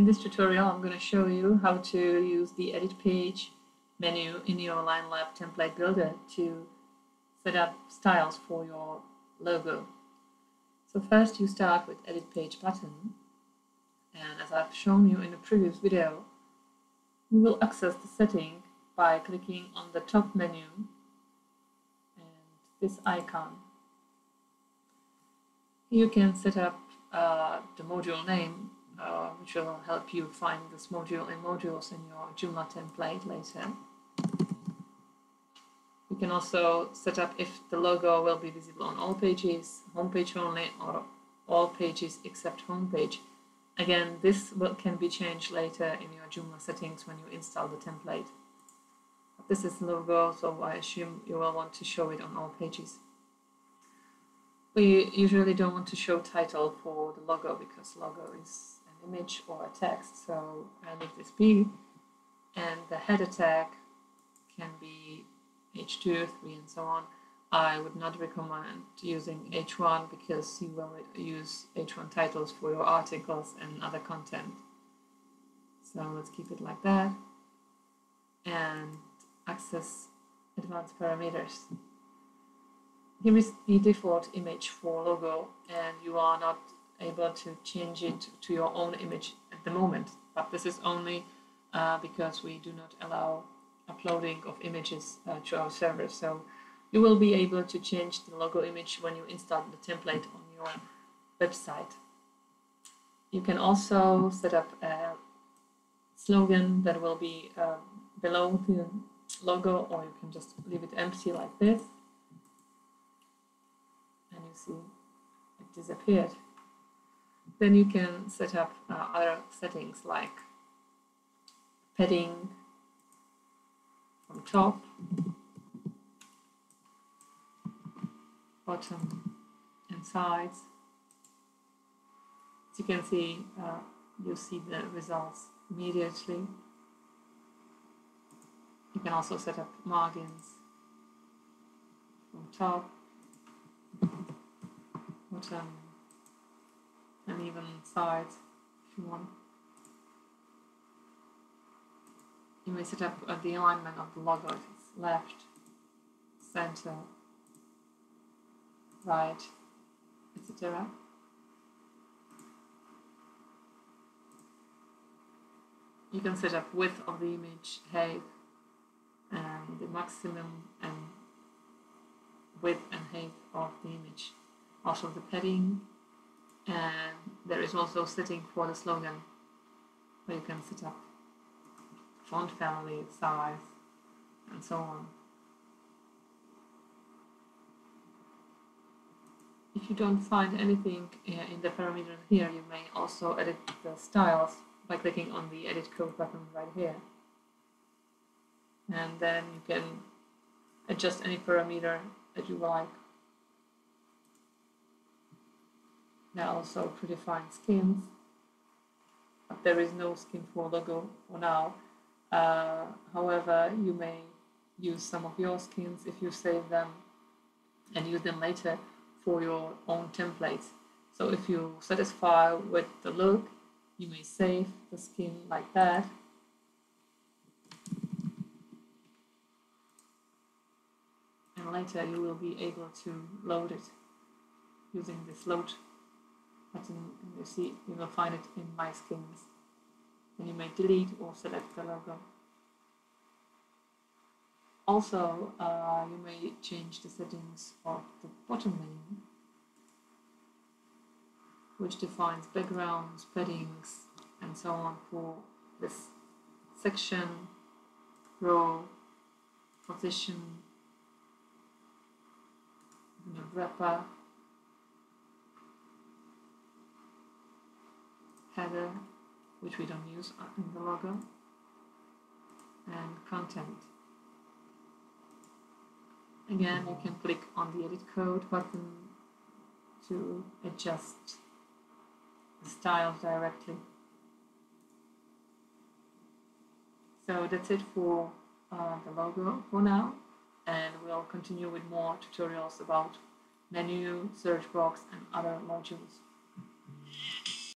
In this tutorial, I'm going to show you how to use the Edit Page menu in your Linelab Template Builder to set up styles for your logo. So first you start with Edit Page button, and as I've shown you in the previous video, you will access the setting by clicking on the top menu and this icon. You can set up the module name, which will help you find this module in modules in your Joomla template later. You can also set up if the logo will be visible on all pages, homepage only, or all pages except homepage. Again, this can be changed later in your Joomla settings when you install the template. This is the logo, so I assume you will want to show it on all pages. We usually don't want to show title for the logo because logo is an image or a text, so I leave this be. And the header tag can be H2, 3, and so on. I would not recommend using H1 because you will use H1 titles for your articles and other content. So let's keep it like that. And access advanced parameters. Here is the default image for logo, and you are not able to change it to your own image at the moment. But this is only because we do not allow uploading of images to our server. So you will be able to change the logo image when you install the template on your website. You can also set up a slogan that will be below the logo, or you can just leave it empty like this. And you see it disappeared. Then you can set up other settings like padding from top, bottom, and sides. As you can see, you see the results immediately. You can also set up margins from top, bottom, and even sides if you want. You may set up the alignment of the logo if it's left, center, right, etc. You can set up width of the image, height, and the maximum and width and height of the image. Also the padding, and there is also setting for the slogan where you can set up font family, size, and so on. If you don't find anything in the parameter here, you may also edit the styles by clicking on the edit code button right here. And then you can adjust any parameter that you like. There are also predefined skins, but there is no skin for logo for now. However, you may use some of your skins if you save them and use them later for your own templates. So if you're satisfied with the look, you may save the skin like that. And later you will be able to load it using this load button, and you see you will find it in My Skins. Then you may delete or select the logo. Also, you may change the settings of the bottom menu, which defines backgrounds, paddings, and so on for this section, row, position, wrapper, header, which we don't use in the logo, and content. Again, you can click on the edit code button to adjust the styles directly. So that's it for the logo for now, and we'll continue with more tutorials about menu, search box, and other modules.